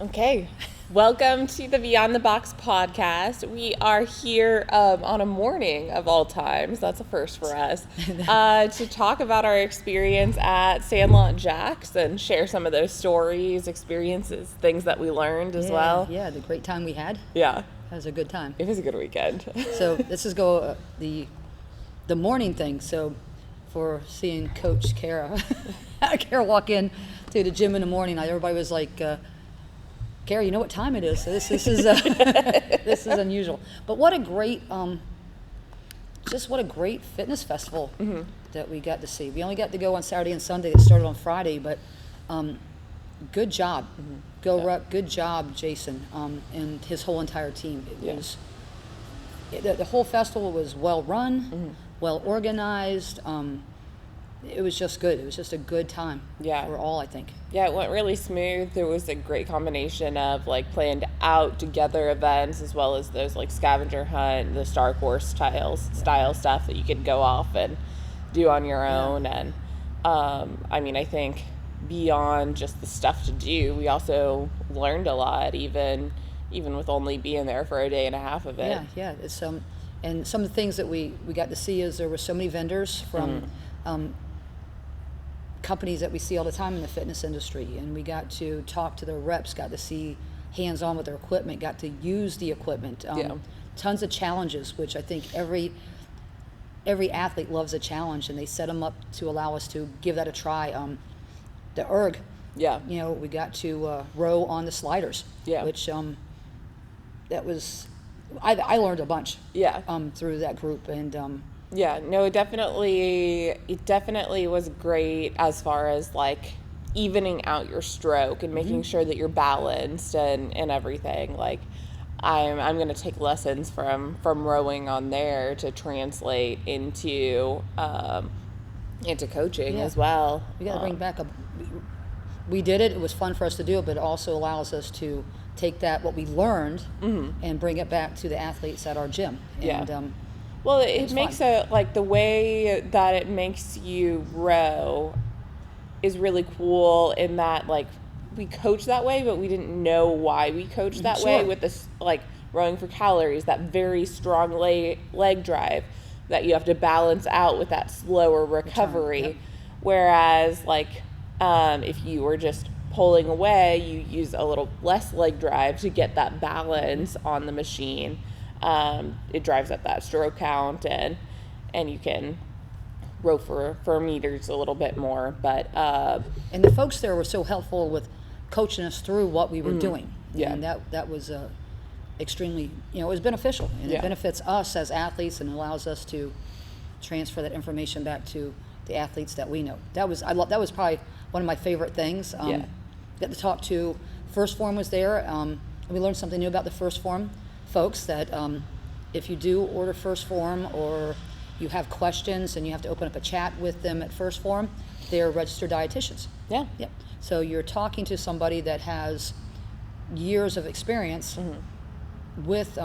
Okay, welcome to the Beyond the Box podcast. We are here on a morning of all times, that's a first for us, to talk about our experience at Sandlot Jax and share some of those stories, experiences, things that we learned as well. Yeah, the great time we had. Yeah. That was a good time. It was a good weekend. So this is the morning thing. So for seeing Coach Kara walk in to the gym in the morning, everybody was like, Kara, you know what time it is? So this is this is unusual. But what a great what a great fitness festival that we got to see. We only got to go on Saturday and Sunday. It started on Friday, but good job, GoRuck. Good job, Jason, and his whole entire team. The whole festival was well run, well organized. It was just good. It was just a good time for all, I think. Yeah, it went really smooth. There was a great combination of like planned out together events as well as those like scavenger hunt, the Star Wars style stuff that you could go off and do on your own. And I think beyond just the stuff to do, we also learned a lot, even with only being there for a day and a half of it. Yeah. It's and some of the things that we got to see is there were so many vendors from companies that we see all the time in the fitness industry, and we got to talk to their reps, got to see hands-on with their equipment, got to use the equipment. Tons of challenges, which I think every athlete loves a challenge, and they set them up to allow us to give that a try. The erg, we got to row on the sliders, which that was I learned a bunch through that group, and it definitely was great as far as like evening out your stroke and making sure that you're balanced and everything. Like I'm going to take lessons from rowing on there to translate into coaching as well. We got to bring back we did it. It was fun for us to do it, but it also allows us to take what we learned and bring it back to the athletes at our gym. And, well, it makes the way that it makes you row is really cool in that, like, we coach that way, but we didn't know why we coached that way with this, like, rowing for calories, that very strong leg drive that you have to balance out with that slower recovery. Whereas, like, if you were just pulling away, you use a little less leg drive to get that balance on the machine. It drives up that stroke count and you can row for meters a little bit more. But and the folks there were so helpful with coaching us through what we were doing. And that was extremely, it was beneficial, and it benefits us as athletes and allows us to transfer that information back to the athletes that we know. That was probably one of my favorite things. Got to talk to First Form was there, and we learned something new about the First Form folks, that if you do order First Form or you have questions and you have to open up a chat with them at First Form, they're registered dietitians. So you're talking to somebody that has years of experience with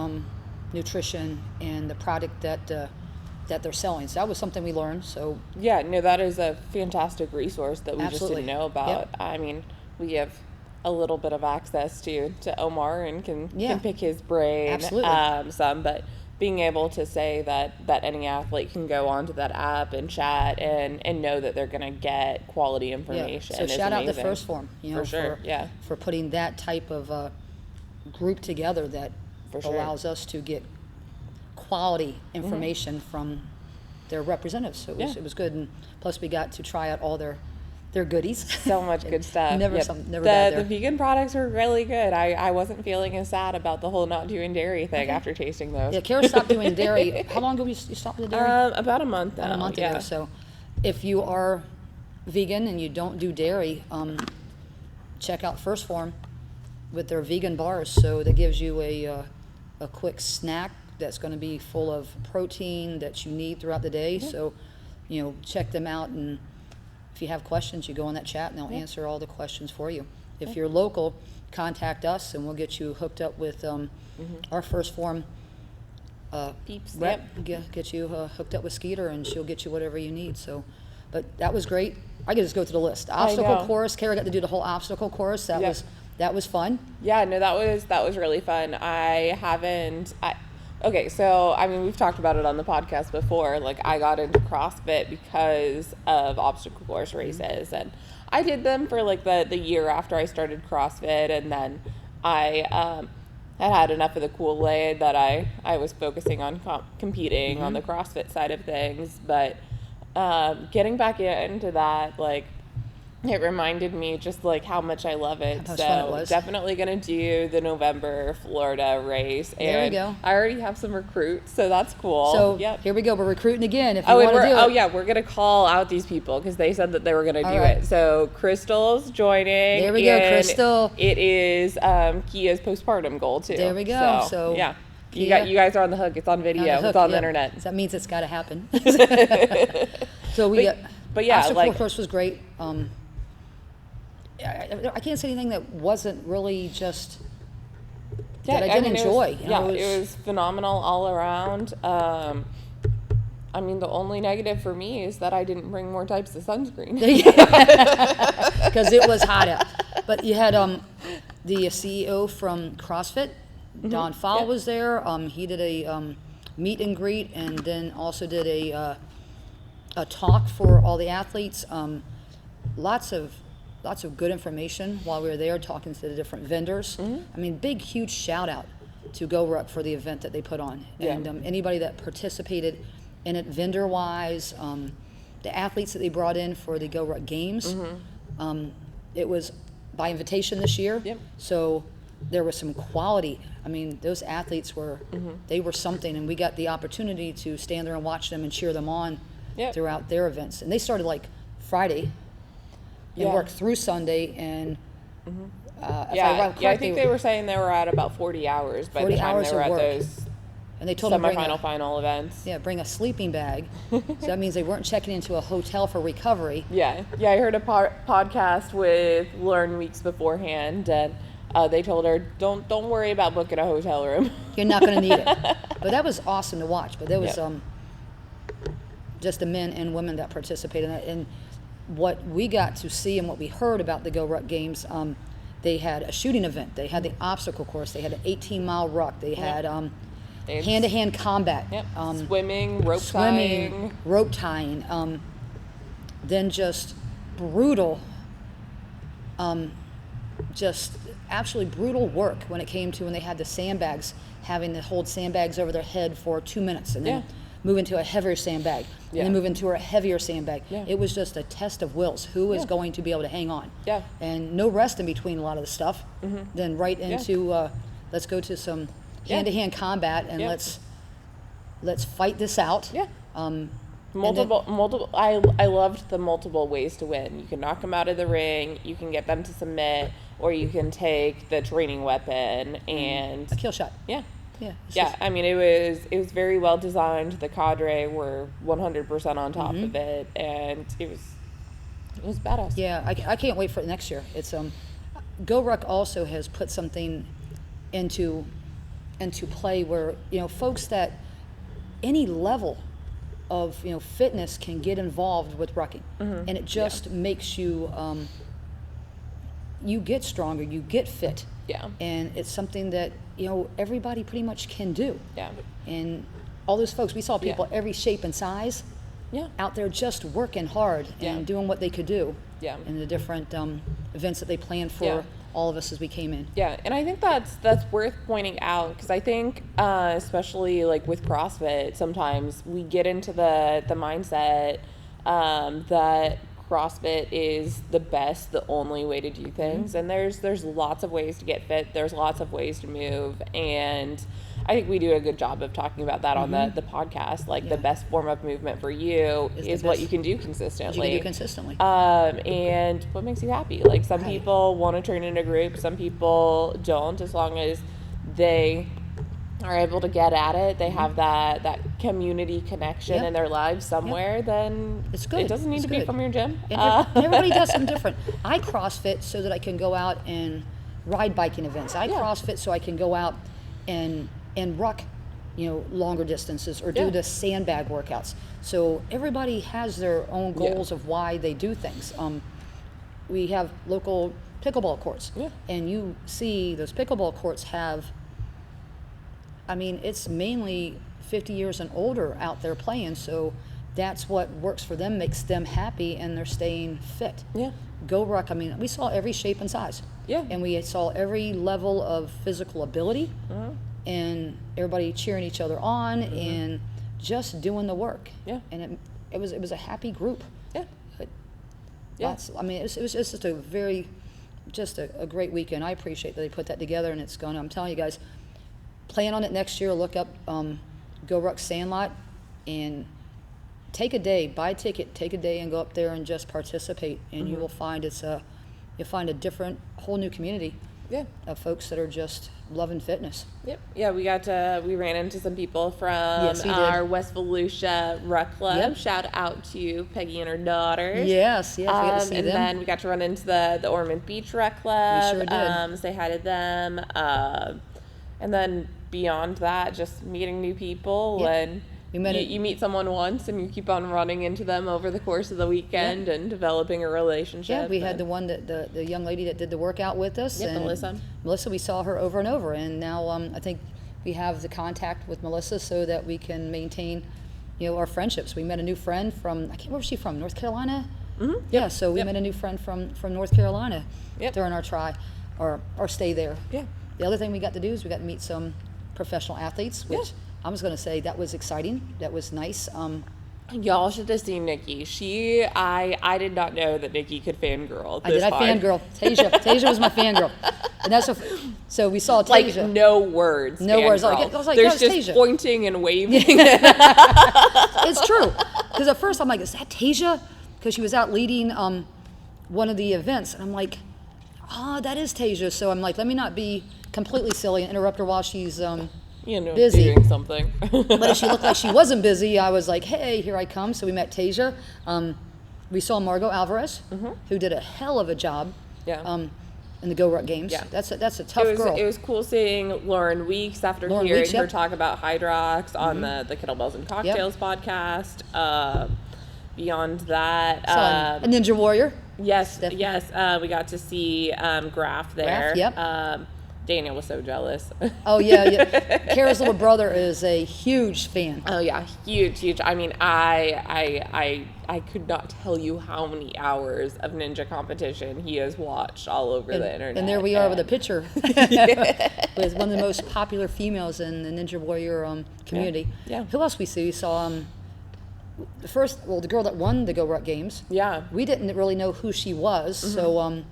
nutrition and the product that they're selling. So that was something we learned. So that is a fantastic resource that we just didn't know about. I mean, we have a little bit of access to Omar and can pick his brain some, but being able to say that any athlete can go onto that app and chat and know that they're going to get quality information. So shout out to First Form, for putting that type of group together that allows us to get quality information from their representatives. So it was good, and plus we got to try out all their goodies. So much good stuff. Never bad there. The vegan products were really good. I wasn't feeling as sad about the whole not doing dairy thing after tasting those. Yeah, Kara stopped doing dairy. How long ago you stopped with the dairy? About a month now. About a month ago. So if you are vegan and you don't do dairy, check out First Form with their vegan bars. So that gives you a quick snack that's going to be full of protein that you need throughout the day. So, check them out, and if you have questions, you go on that chat and they'll answer all the questions for you. If you're local, contact us and we'll get you hooked up with our First Form Peeps. rep. Get you hooked up with Skeeter, and she'll get you whatever you need. So, but that was great. I could just go through the list. Obstacle course. Kara got to do the whole obstacle course. That that was fun. Yeah, no, that was really fun. Okay, so I mean, we've talked about it on the podcast before. Like, I got into CrossFit because of obstacle course races, and I did them for like the year after I started CrossFit, and then I had enough of the Kool-Aid that I was focusing on competing on the CrossFit side of things. But getting back into that, like, it reminded me just like how much I love it. How so fun it was. Definitely gonna do the November Florida race. There we and go. I already have some recruits, so that's cool. So here we go. We're recruiting again. If you want to do it. Oh yeah, we're gonna call out these people because they said that they were gonna do it. So Crystal's joining. There we go, Crystal. It is Kia's postpartum goal too. There we go. So yeah. Kia, You guys are on the hook. It's on video. It's on the internet. That means it's got to happen. So but yeah, obstacle course was great. I can't say anything that wasn't really just that I didn't enjoy. It was phenomenal all around. I mean, the only negative for me is that I didn't bring more types of sunscreen. Because it was hot out. But you had the CEO from CrossFit, Don Fowle was there. He did a meet and greet, and then also did a talk for all the athletes. Lots of good information while we were there, talking to the different vendors. I mean, big, huge shout out to GoRuck for the event that they put on. Yeah. And anybody that participated in it vendor-wise, the athletes that they brought in for the GoRuck Games. It was by invitation this year. Yep. So there was some quality. I mean, those athletes were, they were something, and we got the opportunity to stand there and watch them and cheer them on throughout their events. And they started like Friday and worked through Sunday, and I think they were saying they were at about 40 hours by the time they were at those and they told them final events. Yeah, bring a sleeping bag. So that means they weren't checking into a hotel for recovery. Yeah, I heard a podcast with Lauren weeks beforehand, and they told her, don't worry about booking a hotel room. You're not going to need it. But that was awesome to watch. But there was just the men and women that participated in that. And what we got to see and what we heard about the GoRuck Games, they had a shooting event. They had the obstacle course. They had an 18-mile ruck. They had hand-to-hand combat. Swimming, rope tying. Then just brutal, just absolutely brutal work when it came to when they had the sandbags, having to hold sandbags over their head for 2 minutes and then move into a heavier sandbag and then move into a heavier sandbag. It was just a test of wills. Who is going to be able to hang on? And no rest in between a lot of the stuff. Then right into let's go to some hand-to-hand combat and let's fight this out. Multiple. I loved the multiple ways to win. You can knock them out of the ring. You can get them to submit, or you can take the training weapon and a kill shot. I mean, it was very well designed. The cadre were 100% on top of it, and it was badass. Yeah, I can't wait for next year. It's GoRuck also has put something into play where folks that any level of fitness can get involved with rucking, and it just makes you you get stronger, you get fit. And it's something that everybody pretty much can do. And all those folks, we saw people every shape and size out there just working hard and doing what they could do in the different events that they planned for all of us as we came in. And I think that's worth pointing out, because I think especially like with CrossFit, sometimes we get into the mindset that CrossFit is the best, the only way to do things. And there's lots of ways to get fit. There's lots of ways to move. And I think we do a good job of talking about that on the podcast. Like the best form of movement for you is what you can do consistently. And what makes you happy. Like some people want to train in a group. Some people don't, as long as they are able to get at it. They have that community connection in their lives somewhere, then it's good. It doesn't need to be from your gym. And everybody does something different. I CrossFit so that I can go out and ride biking events. I CrossFit so I can go out and ruck, longer distances or do the sandbag workouts. So everybody has their own goals of why they do things. We have local pickleball courts. Yeah. And you see those pickleball courts have, I mean, it's mainly 50 years and older out there playing, so that's what works for them, makes them happy, and they're staying fit. Yeah. GoRuck, I mean, we saw every shape and size. Yeah. And we saw every level of physical ability, and everybody cheering each other on, and just doing the work. Yeah. And it was a happy group. Yeah. I mean, it was just a very, just a great weekend. I appreciate that they put that together, and it's going. I'm telling you guys, plan on it next year. Look up GoRuck Sandlot, and take a day, buy a ticket, take a day, and go up there and just participate. And you will find you'll find a different, whole new community. Yeah. Of folks that are just loving fitness. Yep. Yeah, we ran into some people from our West Volusia Ruck Club. Yep. Shout out to Peggy and her daughters. Yes, we got to see and them. then we got to run into the Ormond Beach Ruck Club. We sure did. Say hi to them. And then beyond that, just meeting new people. Yep. And You meet someone once and you keep on running into them over the course of the weekend and developing a relationship. Yeah, we had the one that the young lady that did the workout with us. Yep, and Melissa. Melissa, we saw her over and over, and now I think we have the contact with Melissa so that we can maintain, our friendships. We met a new friend from, I can't remember where she's from, North Carolina? Mm-hmm. Yeah, so we met a new friend from North Carolina during our our stay there. Yeah. The other thing we got to do is we got to meet some professional athletes, which I was going to say that was exciting. That was nice. Y'all should have seen Nikki. I did not know that Nikki could fangirl. I fangirl. Tasia was my fangirl. And that's so we saw Tasia. Like no words. No words. I was like, there's just Tasia. pointing and waving. It's true. Because at first I'm like, is that Tasia? Because she was out leading one of the events. And I'm like, that is Tasia. So I'm like, let me not be completely silly and interrupt her while she's busy. Doing something. But if she looked like she wasn't busy, I was like, hey, here I come. So we met Tasia. We saw Margot Alvarez, who did a hell of a job in the GoRuck Games. Yeah. That's a tough girl. It was cool seeing Lauren Weeks after hearing her talk about Hydrox on the Kettlebells and Cocktails podcast. Beyond that. A Ninja Warrior. Yes, yes. We got to see Graf there. Graf, yep. Daniel was so jealous. Oh, yeah. Kara's little brother is a huge fan. Oh, yeah. Huge. I mean, I could not tell you how many hours of ninja competition he has watched all over the internet. And there we are with a picture with one of the most popular females in the Ninja Warrior community. Yeah. Who else we see? We saw the girl that won the GoRuck Games. Yeah. We didn't really know who she was, so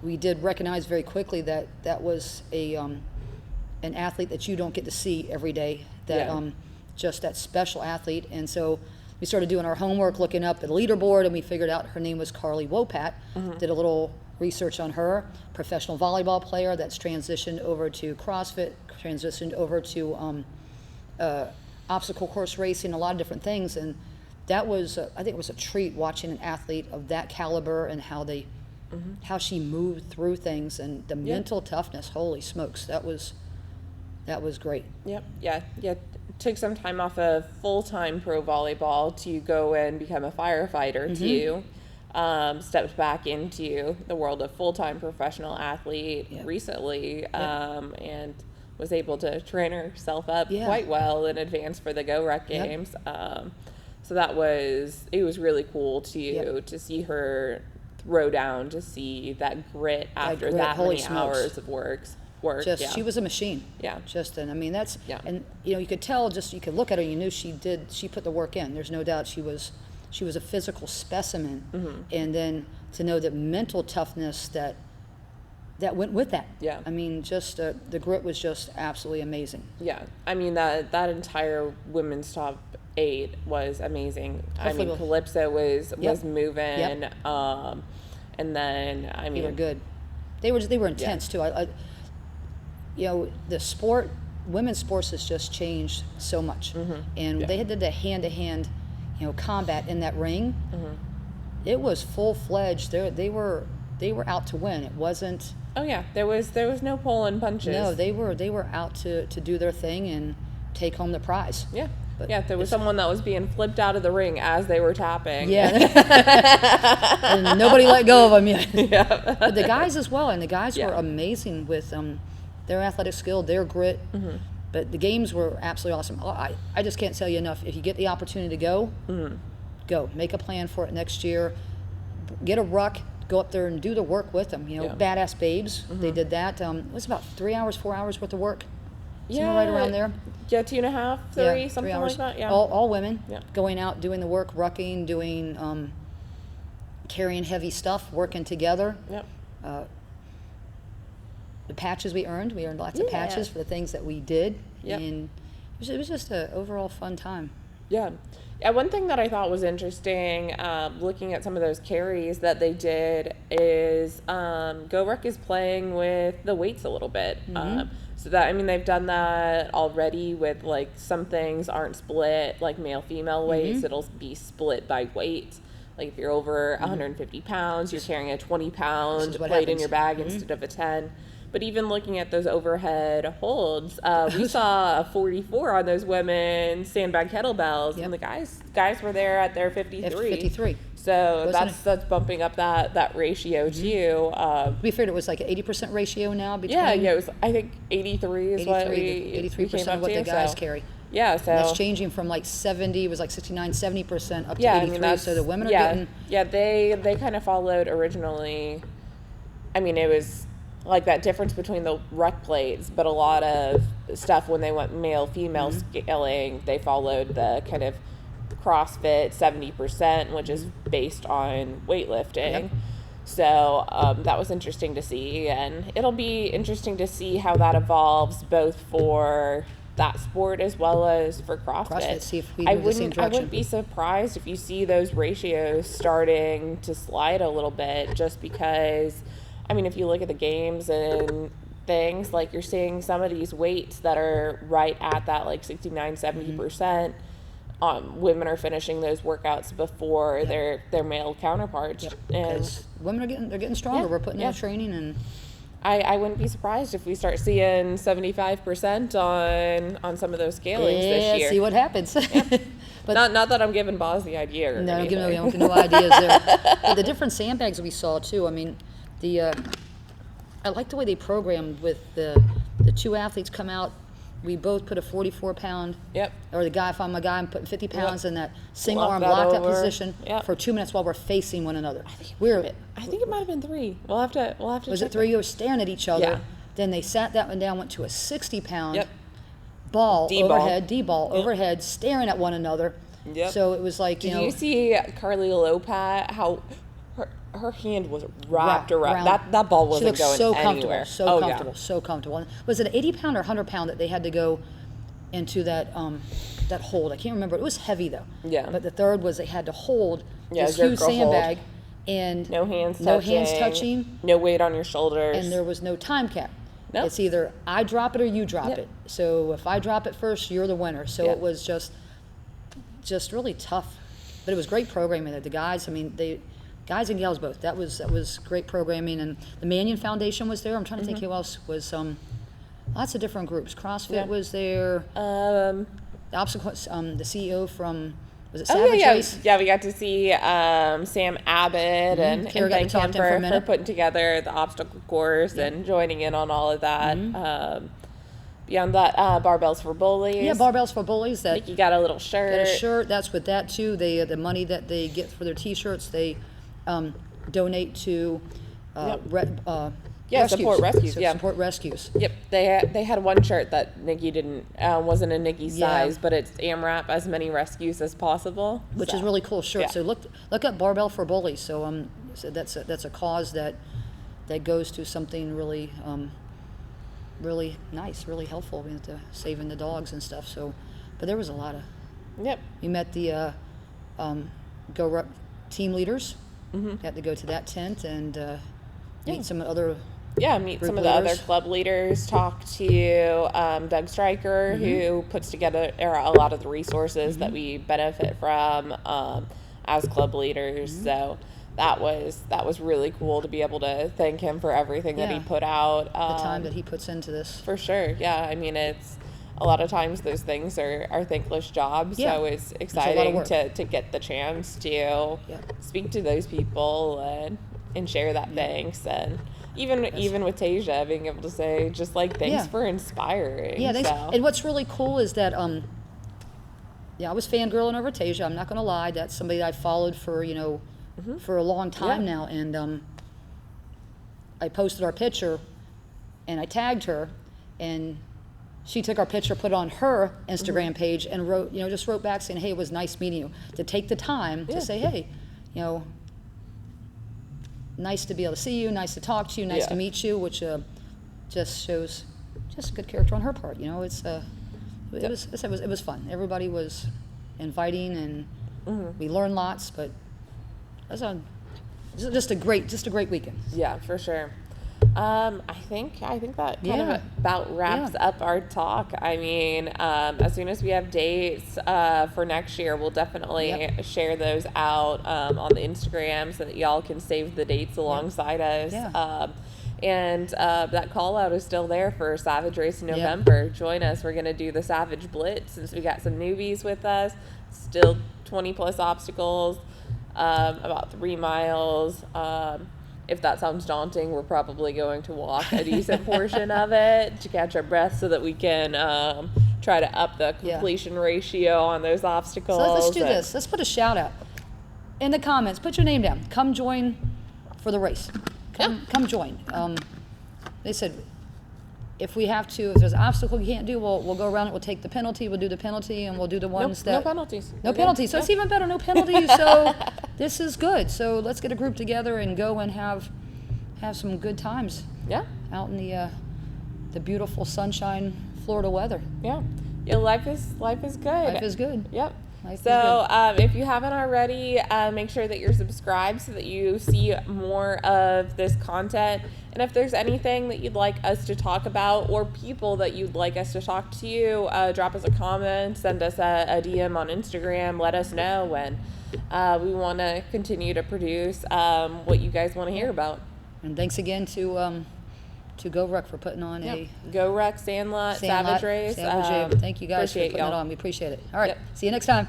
we did recognize very quickly that was an athlete that you don't get to see every day. Just that special athlete. And so we started doing our homework, looking up the leaderboard, and we figured out her name was Carly Wopat. Did a little research on her. Professional volleyball player that's transitioned over to CrossFit, transitioned over to obstacle course racing, a lot of different things. And that was, I think it was a treat watching an athlete of that caliber and how she moved through things and the mental toughness. Holy smokes, that was great. Yep. Yeah. Took some time off of full-time pro volleyball to go and become a firefighter too. Stepped back into the world of full-time professional athlete recently, and was able to train herself up quite well in advance for the GoRuck Games. So it was really cool to see her throw down, to see that grit after that many hours of work. She was a machine. Yeah. And I mean, and you could tell, you could look at her and you knew she put the work in. There's no doubt she was a physical specimen. And then to know that mental toughness that went with that. Yeah. I mean, the grit was just absolutely amazing. Yeah. I mean, that entire women's top 8 was amazing. Calypso was moving. Yep. And then, I mean, they were good. They were intense too. The sport, women's sports has just changed so much. And they did the hand-to-hand, combat in that ring. It was full-fledged. They were out to win. It wasn't. Oh yeah, there was no pulling punches. No, they were out to do their thing and take home the prize. Yeah. But yeah, there was someone that was being flipped out of the ring as they were tapping. Yeah. And nobody let go of them yet. Yeah. But the guys as well, and the guys were amazing with their athletic skill, their grit. But the games were absolutely awesome. I just can't tell you enough. If you get the opportunity to go, go. Make a plan for it next year. Get a ruck. Go up there and do the work with them. You know, Badass Babes, they did that. It was about 3 hours, 4 hours worth of work. Somewhere right around there. Yeah, 2.5, 3, something 3 hours. like that. Yeah. All women. Yeah. Going out, doing the work, rucking, doing, carrying heavy stuff, working together. Yep. The patches we earned lots of patches for the things that we did. Yep. And it was just an overall fun time. Yeah. Yeah, one thing that I thought was interesting, looking at some of those carries that they did, is GoRuck is playing with the weights a little bit. So that, I mean, they've done that already with, like, some things aren't split, like male-female weights. It'll be split by weight. Like, if you're over 150 pounds, you're carrying a 20-pound plate in your bag instead of a 10. But even looking at those overhead holds, we saw a 44 on those women's sandbag kettlebells, and the guys were there at their 53. 53. So that's bumping up that ratio too. We figured it was like an 80% ratio now between. Yeah, it was. I think 83 is what we 83% of what the guys carry. Yeah, so that's changing from like 70. It was like 69, 70% up to 83. I mean, so the women are getting. Yeah, they kind of followed originally. I mean, it was like that difference between the ruck plates, but a lot of stuff when they went male-female scaling, they followed the kind of CrossFit 70%, which is based on weightlifting. Yep. So that was interesting to see, and it'll be interesting to see how that evolves both for that sport as well as for CrossFit. See if we move the same direction. I wouldn't be surprised if you see those ratios starting to slide a little bit, just because, I mean, if you look at the games and things, like, you're seeing some of these weights that are right at that, like, 69, 70%. Women are finishing those workouts before their male counterparts. Yep. And because women are getting stronger. We're putting in the training, and I wouldn't be surprised if we start seeing 75% on some of those scalings this year. See what happens. But not that I'm giving Boz the idea or no, anything. don't give no ideas there. But the different sandbags we saw too. I mean, I like the way they programmed with the two athletes come out. We both put a 44-pound. Yep. Or the guy, if I'm a guy, I'm putting 50 pounds in that single Lock arm that locked up over. position for 2 minutes while we're facing one another. I think it might have been 3. We'll have to. Was check it 3? You were staring at each other. Yeah. Then they sat that one down, went to a 60-pound ball overhead, D-ball overhead, staring at one another. Yep. So it was like, Did you see Carly Lopat, how her hand was wrapped around that ball wasn't going so anywhere. So comfortable. Was it an 80-pound or 100-pound that they had to go into that hold? I can't remember. It was heavy though. Yeah. But the third was they had to hold this jerk huge or hold. sandbag, and No hands touching, no weight on your shoulders, and there was no time cap. No. It's either I drop it or you drop it. So if I drop it first, you're the winner. So it was just really tough, but it was great programming. The guys, I mean, guys and gals both. That was great programming, and the Mannion Foundation was there. I'm trying to think who else was. Lots of different groups. CrossFit was there. The obstacles. The CEO from was it Savage Race? Yeah, we got to see Sam Abbott and thank him for putting together the obstacle course and joining in on all of that. Beyond that, barbells for bullies. Yeah, barbells for bullies. That Nikki got a little shirt. Got a shirt. That's with that too. They the money that they get for their T-shirts, they donate to rescues. Support rescues. Support rescues. Yep, they had one shirt that Nikki didn't wasn't a Nikki size, but it's AMRAP, as many rescues as possible, which is really cool shirt. So look up Barbell for Bullies. So so that's a cause that goes to something really really nice, really helpful to saving the dogs and stuff. So, but there was a lot of. Yep. We met the GoRuck team leaders. Got to go to that tent and meet some other. Yeah, meet some of the other club leaders. Talk to Doug Stryker, who puts together a lot of the resources that we benefit from as club leaders. So that was really cool to be able to thank him for everything that he put out. The time that he puts into this. For sure, yeah. I mean, a lot of times those things are thankless jobs. Yeah. So it's It's a lot of exciting work. to get the chance to speak to those people and share that thanks. And even with Tasia, being able to say just like thanks for inspiring. Yeah, thanks. So. And what's really cool is that I was fangirling over Tasia. I'm not going to lie. That's somebody that I followed for for a long time now. And I posted our picture, and I tagged her, and she took our picture, put it on her Instagram page, and wrote back saying, "Hey, it was nice meeting you." To take the time to say, "Hey, nice to be able to see you, nice to talk to you, nice to meet you," which just shows just a good character on her part. It was fun. Everybody was inviting, and we learned lots. But it was just a great weekend. Yeah, for sure. I think that kind of about wraps up our talk. I mean, as soon as we have dates for next year, we'll definitely share those out on the Instagram so that y'all can save the dates alongside us. Yeah. And that call out is still there for Savage Race in November. Join us. We're going to do the Savage Blitz since we got some newbies with us. Still 20 plus obstacles, about 3 miles. If that sounds daunting, we're probably going to walk a decent portion of it to catch our breath so that we can try to up the completion ratio on those obstacles. So let's do this. Let's put a shout out in the comments. Put your name down. Come join for the race. Come join. They said if there's an obstacle you can't do, we'll go around it. We'll take the penalty. We'll do the penalty, and we'll do the ones no penalties. No penalties. So it's even better. No penalties. So this is good. So let's get a group together and go and have some good times. Yeah. Out in the beautiful sunshine Florida weather. Yeah. Life is good. Life is good. Yep. So if you haven't already, make sure that you're subscribed so that you see more of this content. And if there's anything that you'd like us to talk about or people that you'd like us to talk to, drop us a comment, send us a DM on Instagram, let us know. And we want to continue to produce what you guys want to hear about. And thanks again to GoRuck for putting on a GoRuck Sandlot Savage Race. Thank you guys for putting it on. We appreciate it. All right. See you next time.